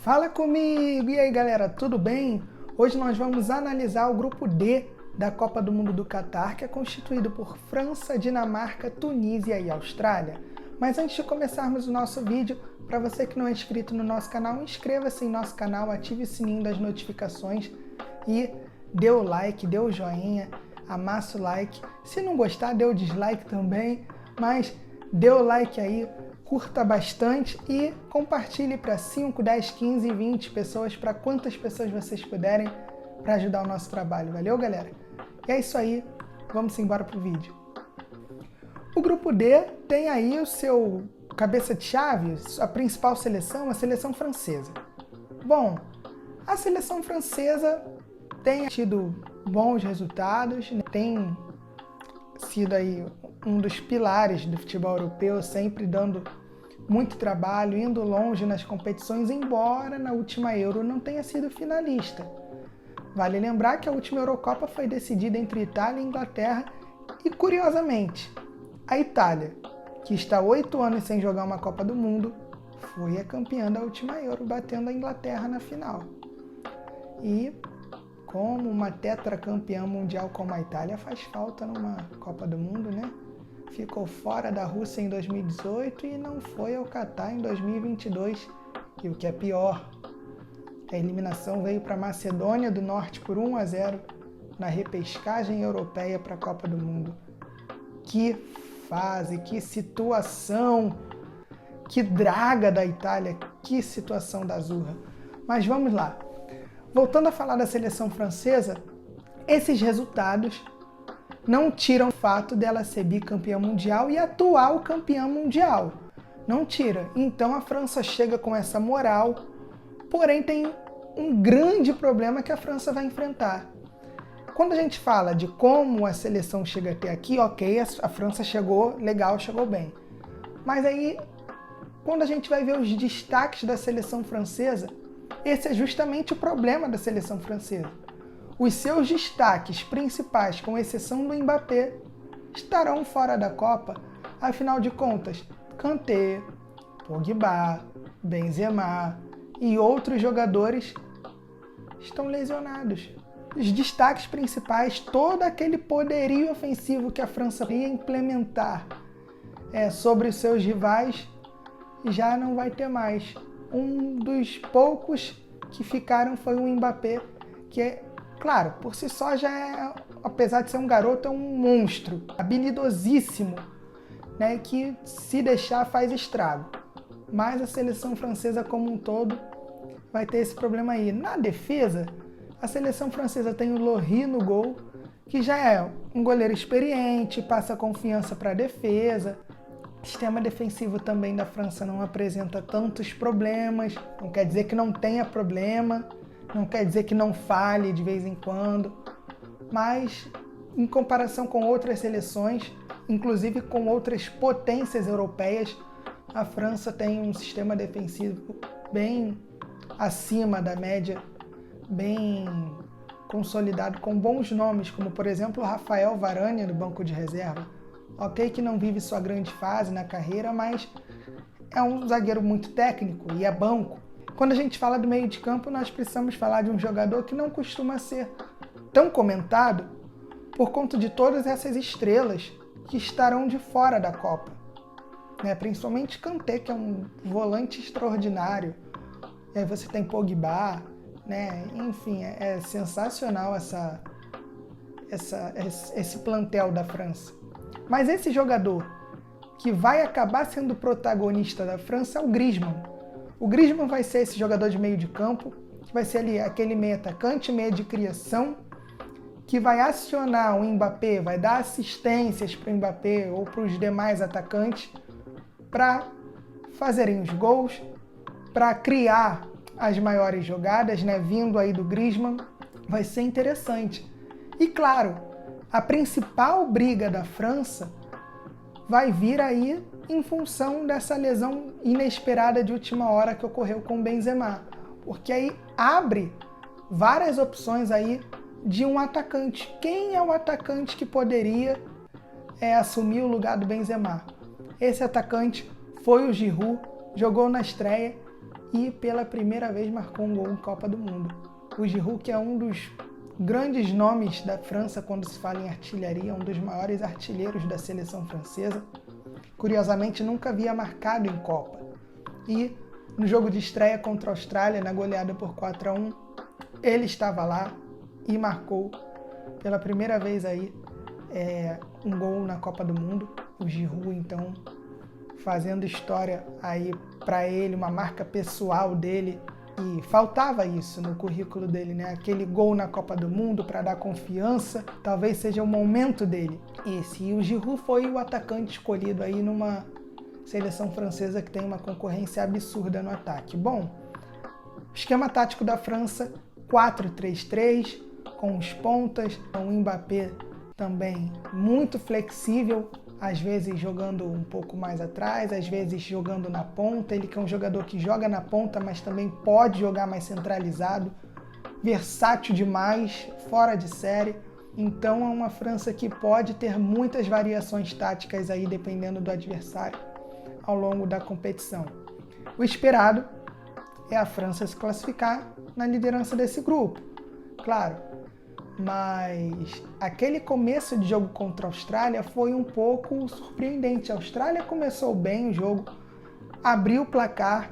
Fala comigo! E aí galera, tudo bem? Hoje nós vamos analisar o grupo D da Copa do Mundo do Catar, que é constituído por França, Dinamarca, Tunísia e Austrália. Mas antes de começarmos o nosso vídeo, para você que não é inscrito no nosso canal, inscreva-se em nosso canal, ative o sininho das notificações e dê o like, dê o joinha, amassa o like. Se não gostar, dê o dislike também, mas dê o like aí, curta bastante e compartilhe para 5, 10, 15, 20 pessoas, para quantas pessoas vocês puderem, para ajudar o nosso trabalho. Valeu, galera? E é isso aí, vamos embora pro vídeo. O grupo D tem aí o seu cabeça de chave, a principal seleção, a seleção francesa. Bom, a seleção francesa tem tido bons resultados, né? Tem sido aí um dos pilares do futebol europeu, sempre dando muito trabalho, indo longe nas competições, embora na última Euro não tenha sido finalista. Vale lembrar que a última Eurocopa foi decidida entre Itália e Inglaterra e, curiosamente, a Itália, que está 8 anos sem jogar uma Copa do Mundo, foi a campeã da última Euro, batendo a Inglaterra na final. E como uma tetracampeã mundial como a Itália faz falta numa Copa do Mundo, né? Ficou fora da Rússia em 2018 e não foi ao Catar em 2022. E o que é pior, a eliminação veio para a Macedônia do Norte por 1-0 na repescagem europeia para a Copa do Mundo. Que fase, que situação, que draga da Itália, que situação da Zurra. Mas vamos lá. Voltando a falar da seleção francesa, esses resultados não tiram o fato dela ser bicampeã mundial e atual campeã mundial. Não tira. Então a França chega com essa moral, porém tem um grande problema que a França vai enfrentar. Quando a gente fala de como a seleção chega até aqui, ok, a França chegou legal, chegou bem. Mas aí, quando a gente vai ver os destaques da seleção francesa, esse é justamente o problema da seleção francesa. Os seus destaques principais, com exceção do Mbappé, estarão fora da Copa. Afinal de contas, Kanté, Pogba, Benzema e outros jogadores estão lesionados. Os destaques principais, todo aquele poderio ofensivo que a França ia implementar sobre os seus rivais, já não vai ter mais. Um dos poucos que ficaram foi o Mbappé, que é, claro, por si só já é, apesar de ser um garoto, é um monstro, habilidosíssimo, né, que se deixar faz estrago. Mas a seleção francesa como um todo vai ter esse problema aí. Na defesa, a seleção francesa tem o Lloris no gol, que já é um goleiro experiente, passa confiança para a defesa. O sistema defensivo também da França não apresenta tantos problemas, não quer dizer que não tenha problema, não quer dizer que não falhe de vez em quando, mas em comparação com outras seleções, inclusive com outras potências europeias, a França tem um sistema defensivo bem acima da média, bem consolidado, com bons nomes, como por exemplo o Rafael Varane no banco de reserva. Ok que não vive sua grande fase na carreira, mas é um zagueiro muito técnico e é banco. Quando a gente fala do meio de campo, nós precisamos falar de um jogador que não costuma ser tão comentado por conta de todas essas estrelas que estarão de fora da Copa. Principalmente Kanté, que é um volante extraordinário. E aí você tem Pogba, enfim, é sensacional esse plantel da França. Mas esse jogador que vai acabar sendo protagonista da França é o Griezmann. O Griezmann vai ser esse jogador de meio de campo, que vai ser ali aquele meio atacante, meio de criação, que vai acionar o Mbappé, vai dar assistências para o Mbappé ou para os demais atacantes para fazerem os gols, para criar as maiores jogadas, vindo aí do Griezmann, vai ser interessante. E claro, a principal briga da França vai vir aí em função dessa lesão inesperada de última hora que ocorreu com o Benzema, porque aí abre várias opções aí de um atacante. Quem é o atacante que poderia assumir o lugar do Benzema? Esse atacante foi o Giroud, jogou na estreia e pela primeira vez marcou um gol em Copa do Mundo. O Giroud, que é um dos grandes nomes da França quando se fala em artilharia, um dos maiores artilheiros da seleção francesa, curiosamente nunca havia marcado em Copa. E no jogo de estreia contra a Austrália, na goleada por 4-1, ele estava lá e marcou pela primeira vez aí um gol na Copa do Mundo. O Giroud, então, fazendo história aí para ele, uma marca pessoal dele. E faltava isso no currículo dele, né? Aquele gol na Copa do Mundo para dar confiança, talvez seja o momento dele. E o Giroud foi o atacante escolhido aí numa seleção francesa que tem uma concorrência absurda no ataque. Bom, esquema tático da França, 4-3-3, com os pontas, o Mbappé também muito flexível, às vezes jogando um pouco mais atrás, às vezes jogando na ponta. Ele que é um jogador que joga na ponta, mas também pode jogar mais centralizado, versátil demais, fora de série. Então é uma França que pode ter muitas variações táticas aí, dependendo do adversário, ao longo da competição. O esperado é a França se classificar na liderança desse grupo, claro. Mas aquele começo de jogo contra a Austrália foi um pouco surpreendente. A Austrália começou bem o jogo, abriu o placar,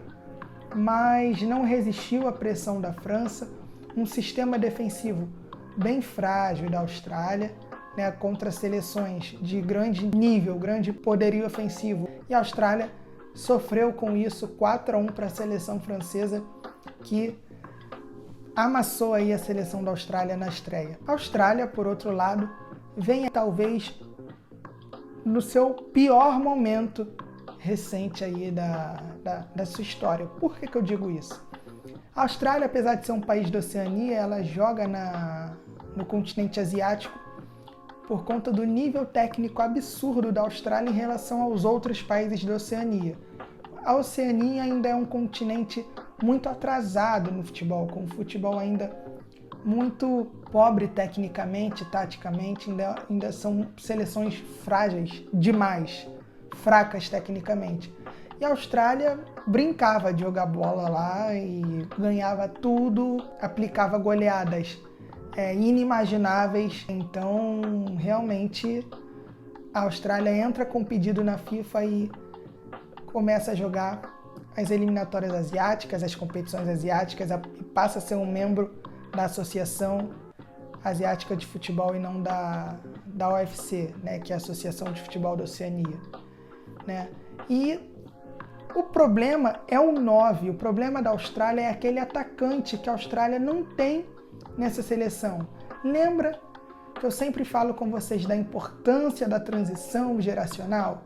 mas não resistiu à pressão da França. Um sistema defensivo bem frágil da Austrália, né, contra seleções de grande nível, grande poderio ofensivo. E a Austrália sofreu com isso, 4-1 para a seleção francesa, que amassou aí a seleção da Austrália na estreia. A Austrália, por outro lado, vem talvez no seu pior momento recente aí da sua história. Por que eu digo isso? A Austrália, apesar de ser um país da Oceania, ela joga no continente asiático por conta do nível técnico absurdo da Austrália em relação aos outros países da Oceania. A Oceania ainda é um continente muito atrasado no futebol, com o futebol ainda muito pobre tecnicamente, taticamente, ainda são seleções frágeis demais, fracas tecnicamente. E a Austrália brincava de jogar bola lá e ganhava tudo, aplicava goleadas inimagináveis. Então, realmente, a Austrália entra com pedido na FIFA e começa a jogar as eliminatórias asiáticas, as competições asiáticas, e passa a ser um membro da Associação Asiática de Futebol e não da UFC, né, que é a Associação de Futebol da Oceania, né? E o problema é o 9, o problema da Austrália é aquele atacante que a Austrália não tem nessa seleção. Lembra que eu sempre falo com vocês da importância da transição geracional?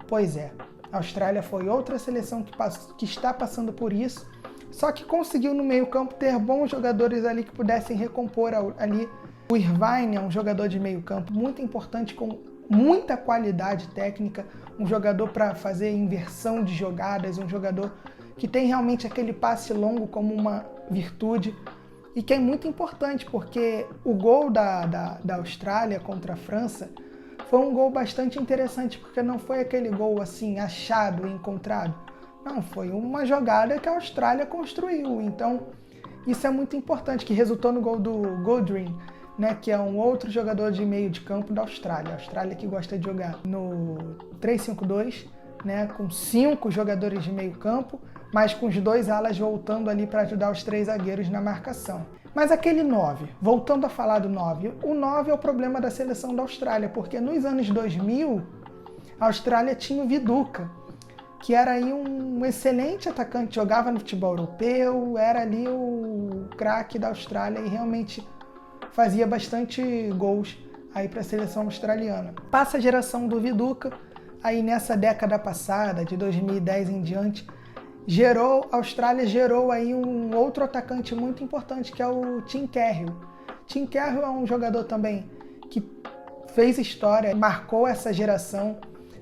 Pois é. A Austrália foi outra seleção que está passando por isso, só que conseguiu no meio-campo ter bons jogadores ali que pudessem recompor ali. O Irvine é um jogador de meio-campo muito importante, com muita qualidade técnica, um jogador para fazer inversão de jogadas, um jogador que tem realmente aquele passe longo como uma virtude e que é muito importante, porque o gol da Austrália contra a França foi um gol bastante interessante, porque não foi aquele gol assim, achado e encontrado. Não, foi uma jogada que a Austrália construiu. Então, isso é muito importante, que resultou no gol do Godwin, né, que é um outro jogador de meio de campo da Austrália. A Austrália que gosta de jogar no 3-5-2, né, com 5 jogadores de meio campo, mas com os 2 alas voltando ali para ajudar os 3 zagueiros na marcação. Mas aquele 9, voltando a falar do 9, o 9 é o problema da seleção da Austrália, porque nos anos 2000, a Austrália tinha o Viduka, que era aí um excelente atacante, jogava no futebol europeu, era ali o craque da Austrália e realmente fazia bastante gols aí para a seleção australiana. Passa a geração do Viduka, aí nessa década passada, de 2010 em diante, a Austrália gerou aí um outro atacante muito importante, que é o Tim Cahill. Tim Cahill é um jogador também que fez história, marcou essa geração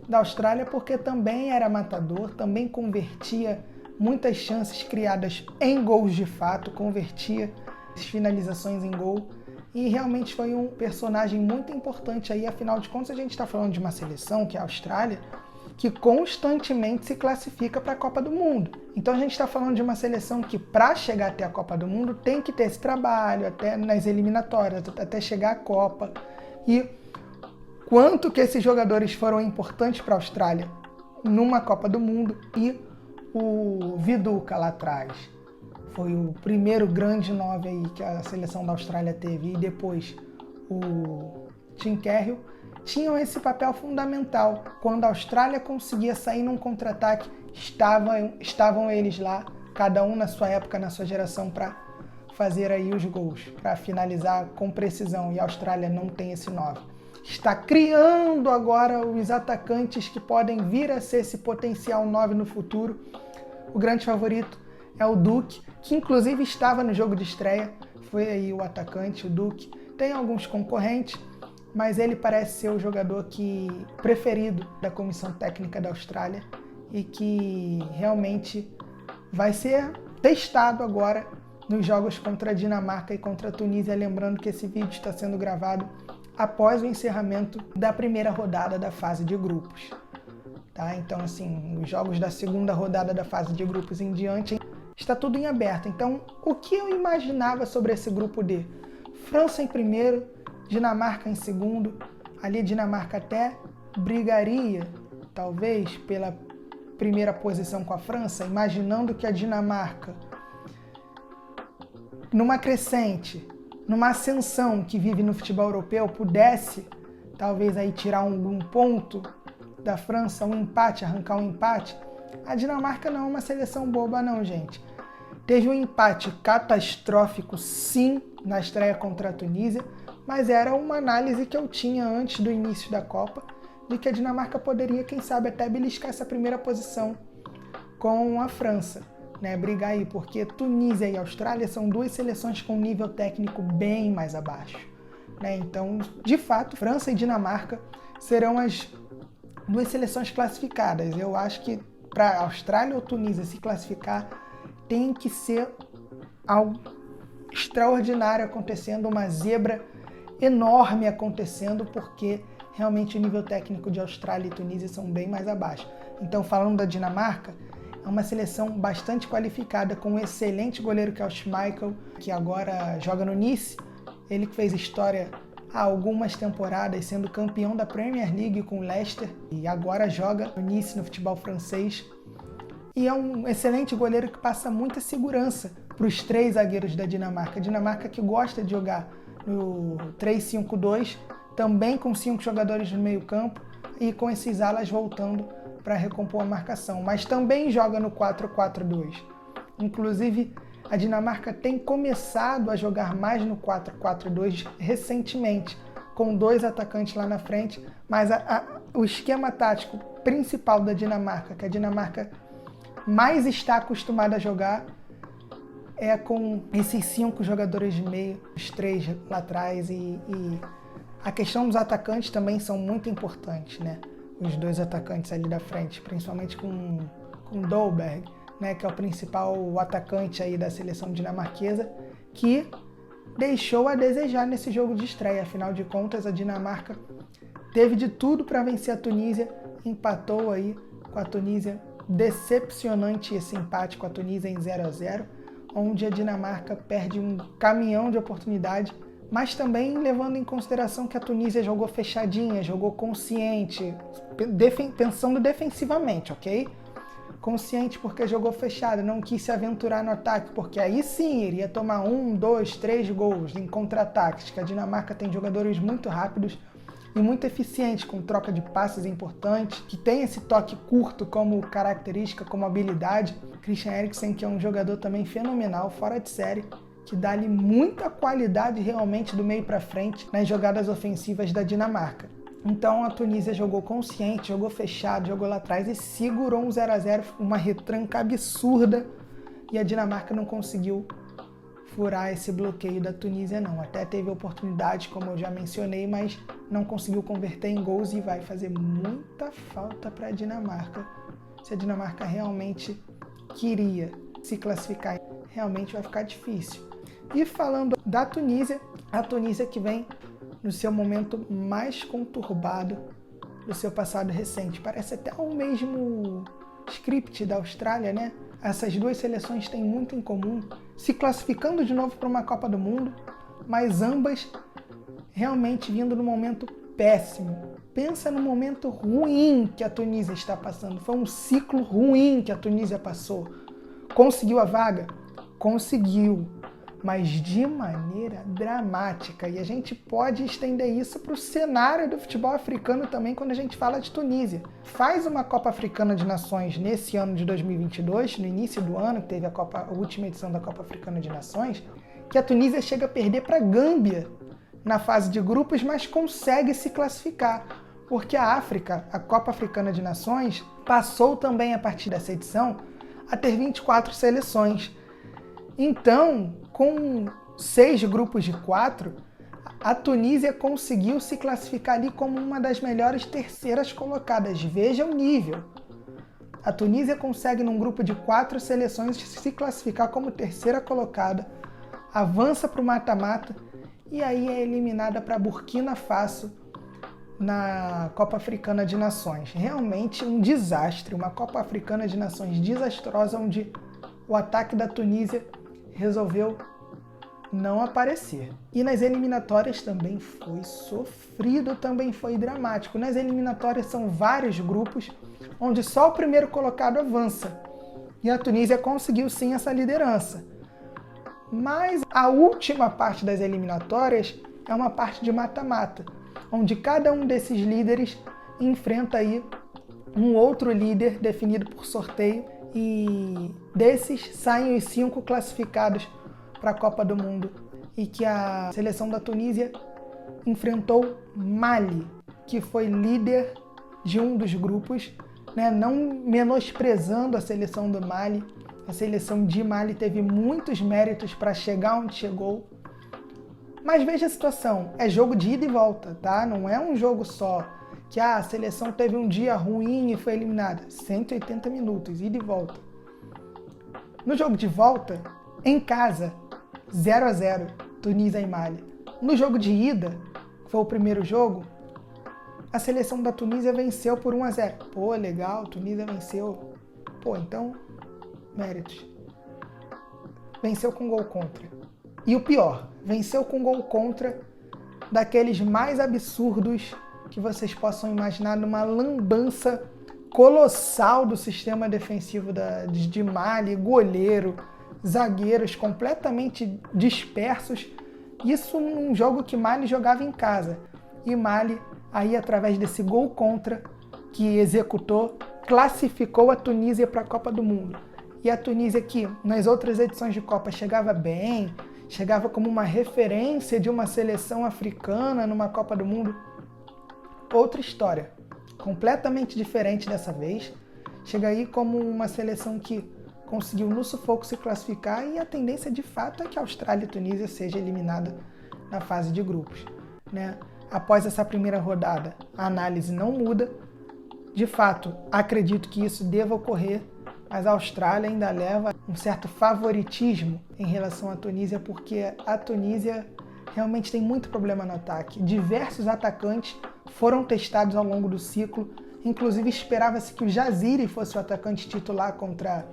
da Austrália, porque também era matador, também convertia muitas chances criadas em gols de fato, convertia as finalizações em gol, e realmente foi um personagem muito importante aí. Afinal de contas, a gente está falando de uma seleção, que é a Austrália, que constantemente se classifica para a Copa do Mundo. Então a gente está falando de uma seleção que, para chegar até a Copa do Mundo, tem que ter esse trabalho, até nas eliminatórias, até chegar à Copa. E quanto que esses jogadores foram importantes para a Austrália numa Copa do Mundo. E o Viduka lá atrás foi o primeiro grande 9 aí que a seleção da Austrália teve, e depois o Tim Cahill, tinham esse papel fundamental. Quando a Austrália conseguia sair num contra-ataque, estavam eles lá, cada um na sua época, na sua geração, para fazer aí os gols, para finalizar com precisão, e a Austrália não tem esse 9. Está criando agora os atacantes que podem vir a ser esse potencial 9 no futuro. O grande favorito é o Duke, que inclusive estava no jogo de estreia, foi aí o atacante, o Duke. Tem alguns concorrentes, mas ele parece ser o jogador preferido da comissão técnica da Austrália e que realmente vai ser testado agora nos jogos contra a Dinamarca e contra a Tunísia. Lembrando que esse vídeo está sendo gravado após o encerramento da primeira rodada da fase de grupos. Tá? Então, assim, os jogos da segunda rodada da fase de grupos em diante, está tudo em aberto. Então, o que eu imaginava sobre esse grupo D? França em primeiro, Dinamarca em segundo. Ali a Dinamarca até brigaria, talvez, pela primeira posição com a França, imaginando que a Dinamarca, numa crescente, numa ascensão que vive no futebol europeu, pudesse talvez aí tirar um ponto da França, um empate, arrancar um empate. A Dinamarca não é uma seleção boba não, gente. Teve um empate catastrófico, sim, na estreia contra a Tunísia, mas era uma análise que eu tinha antes do início da Copa, de que a Dinamarca poderia, quem sabe, até beliscar essa primeira posição com a França, né? Brigar aí, porque Tunísia e Austrália são duas seleções com nível técnico bem mais abaixo, né? Então, de fato, França e Dinamarca serão as duas seleções classificadas. Eu acho que para a Austrália ou Tunísia se classificar, tem que ser algo extraordinário acontecendo, uma zebra enorme acontecendo, porque realmente o nível técnico de Austrália e Tunísia são bem mais abaixo. Então, falando da Dinamarca, é uma seleção bastante qualificada, com um excelente goleiro que é o Schmeichel, que agora joga no Nice. Ele que fez história há algumas temporadas, sendo campeão da Premier League com o Leicester, e agora joga no Nice, no futebol francês. E é um excelente goleiro que passa muita segurança para os três zagueiros da Dinamarca. A Dinamarca que gosta de jogar no 3-5-2, também com 5 jogadores no meio campo e com esses alas voltando para recompor a marcação. Mas também joga no 4-4-2. Inclusive, a Dinamarca tem começado a jogar mais no 4-4-2 recentemente, com 2 atacantes lá na frente. Mas o esquema tático principal da Dinamarca, que a Dinamarca mais está acostumada a jogar, é com esses 5 jogadores de meio, os 3 lá atrás, e a questão dos atacantes também são muito importantes, né? Os 2 atacantes ali da frente, principalmente com Dolberg, né, que é o principal atacante aí da seleção dinamarquesa, que deixou a desejar nesse jogo de estreia. Afinal de contas, a Dinamarca teve de tudo para vencer a Tunísia, empatou aí com a Tunísia. Decepcionante esse empate com a Tunísia em 0-0, onde a Dinamarca perde um caminhão de oportunidade, mas também levando em consideração que a Tunísia jogou fechadinha, jogou consciente, pensando defensivamente, ok? Consciente porque jogou fechado, não quis se aventurar no ataque, porque aí sim iria tomar 1, 2, 3 gols em contra-ataques, que a Dinamarca tem jogadores muito rápidos e muito eficientes, com troca de passes importantes, que tem esse toque curto como característica, como habilidade. Christian Eriksen, que é um jogador também fenomenal, fora de série, que dá-lhe muita qualidade realmente do meio para frente nas jogadas ofensivas da Dinamarca. Então a Tunísia jogou consciente, jogou fechado, jogou lá atrás e segurou um 0-0, uma retranca absurda, e a Dinamarca não conseguiu furar esse bloqueio da Tunísia não. Até teve oportunidade, como eu já mencionei, mas não conseguiu converter em gols, e vai fazer muita falta para a Dinamarca. Se a Dinamarca realmente queria se classificar, realmente vai ficar difícil. E falando da Tunísia, a Tunísia que vem no seu momento mais conturbado do seu passado recente. Parece até o mesmo script da Austrália, né? Essas duas seleções têm muito em comum, se classificando de novo para uma Copa do Mundo, mas ambas realmente vindo num momento péssimo. Pensa no momento ruim que a Tunísia está passando. Foi um ciclo ruim que a Tunísia passou. Conseguiu a vaga? Conseguiu, mas de maneira dramática. E a gente pode estender isso para o cenário do futebol africano também quando a gente fala de Tunísia. Faz uma Copa Africana de Nações nesse ano de 2022, no início do ano, que teve a última edição da Copa Africana de Nações, que a Tunísia chega a perder para a Gâmbia na fase de grupos, mas consegue se classificar. Porque a África, a Copa Africana de Nações, passou também a partir dessa edição a ter 24 seleções. Então, com 6 grupos de 4, a Tunísia conseguiu se classificar ali como uma das melhores terceiras colocadas. Veja o nível. A Tunísia consegue, num grupo de 4 seleções, se classificar como terceira colocada, avança para o mata-mata e aí é eliminada para Burkina Faso na Copa Africana de Nações. Realmente um desastre, uma Copa Africana de Nações desastrosa, onde o ataque da Tunísia resolveu não aparecer. E nas eliminatórias também foi sofrido, também foi dramático. Nas eliminatórias são vários grupos, onde só o primeiro colocado avança. E a Tunísia conseguiu sim essa liderança. Mas a última parte das eliminatórias é uma parte de mata-mata, onde cada um desses líderes enfrenta aí um outro líder definido por sorteio, e desses saem os 5 classificados para a Copa do Mundo, e que a seleção da Tunísia enfrentou Mali, que foi líder de um dos grupos, né? Não menosprezando a seleção do Mali. A seleção de Mali teve muitos méritos para chegar onde chegou. Mas veja a situação, é jogo de ida e volta, tá? Não é um jogo só, que a seleção teve um dia ruim e foi eliminada. 180 minutos, ida e volta. No jogo de volta, em casa, 0-0, Tunísia e Mali. No jogo de ida, que foi o primeiro jogo, a seleção da Tunísia venceu por 1-0. Pô, legal, Tunísia venceu. Pô, então, méritos. Venceu com gol contra. E o pior, venceu com gol contra daqueles mais absurdos que vocês possam imaginar, numa lambança colossal do sistema defensivo de Mali, goleiro, zagueiros completamente dispersos. Isso num jogo que Mali jogava em casa. E Mali, aí através desse gol contra que executou, classificou a Tunísia para a Copa do Mundo. E a Tunísia, que nas outras edições de Copa chegava bem, chegava como uma referência de uma seleção africana numa Copa do Mundo, outra história, completamente diferente dessa vez. Chega aí como uma seleção que conseguiu no sufoco se classificar, e a tendência de fato é que a Austrália e a Tunísia seja eliminada na fase de grupos, né? Após essa primeira rodada, a análise não muda. De fato, acredito que isso deva ocorrer, mas a Austrália ainda leva um certo favoritismo em relação à Tunísia, porque a Tunísia realmente tem muito problema no ataque. Diversos atacantes foram testados ao longo do ciclo, inclusive esperava-se que o Jaziri fosse o atacante titular contra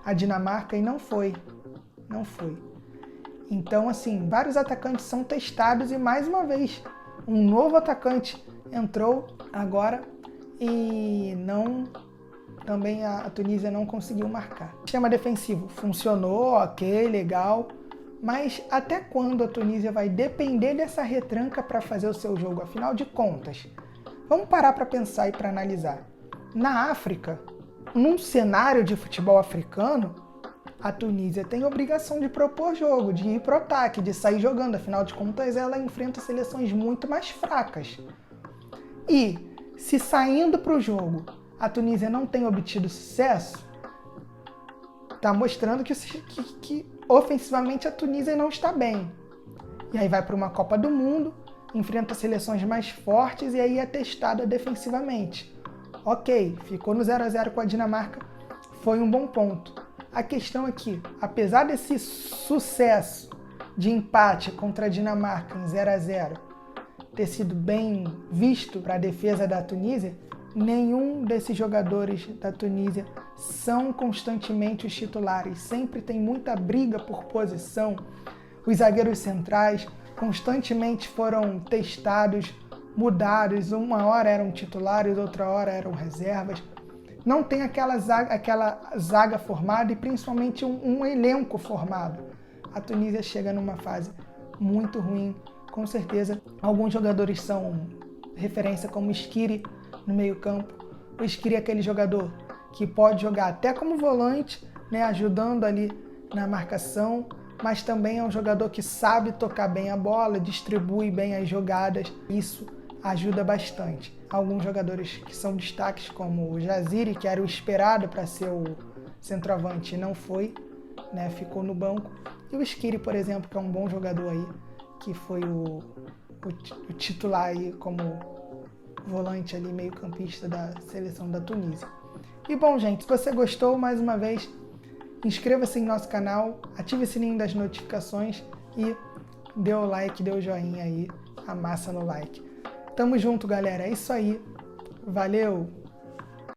a Dinamarca, e não foi. Não foi. Então, assim, vários atacantes são testados, e mais uma vez, um novo atacante entrou agora e também a Tunísia não conseguiu marcar. O sistema defensivo funcionou, ok, legal, mas até quando a Tunísia vai depender dessa retranca para fazer o seu jogo? Afinal de contas, vamos parar para pensar e para analisar. Na África, num cenário de futebol africano, a Tunísia tem a obrigação de propor jogo, de ir pro ataque, de sair jogando. Afinal de contas, ela enfrenta seleções muito mais fracas. E se saindo para o jogo a Tunísia não tem obtido sucesso, está mostrando que ofensivamente a Tunísia não está bem. E aí vai para uma Copa do Mundo, enfrenta seleções mais fortes e aí é testada defensivamente. Ok, ficou no 0-0 com a Dinamarca, foi um bom ponto. A questão é que, apesar desse sucesso de empate contra a Dinamarca em 0-0, ter sido bem visto para a defesa da Tunísia, nenhum desses jogadores da Tunísia são constantemente os titulares. Sempre tem muita briga por posição. Os zagueiros centrais constantemente foram testados, mudados. Uma hora eram titulares, outra hora eram reservas. Não tem aquela zaga formada e principalmente um elenco formado. A Tunísia chega numa fase muito ruim. Com certeza, alguns jogadores são referência, como o Shaqiri no meio-campo. O Shaqiri é aquele jogador que pode jogar até como volante, né, ajudando ali na marcação, mas também é um jogador que sabe tocar bem a bola, distribui bem as jogadas. Isso ajuda bastante. Alguns jogadores que são destaques, como o Jaziri, que era o esperado para ser o centroavante, não foi, né, ficou no banco. E o Shaqiri, por exemplo, que é um bom jogador aí, que foi o titular aí como volante ali, meio campista da seleção da Tunísia. E bom, gente, se você gostou, mais uma vez, inscreva-se em nosso canal, ative o sininho das notificações e dê o like, dê o joinha aí, amassa no like. Tamo junto, galera, é isso aí. Valeu!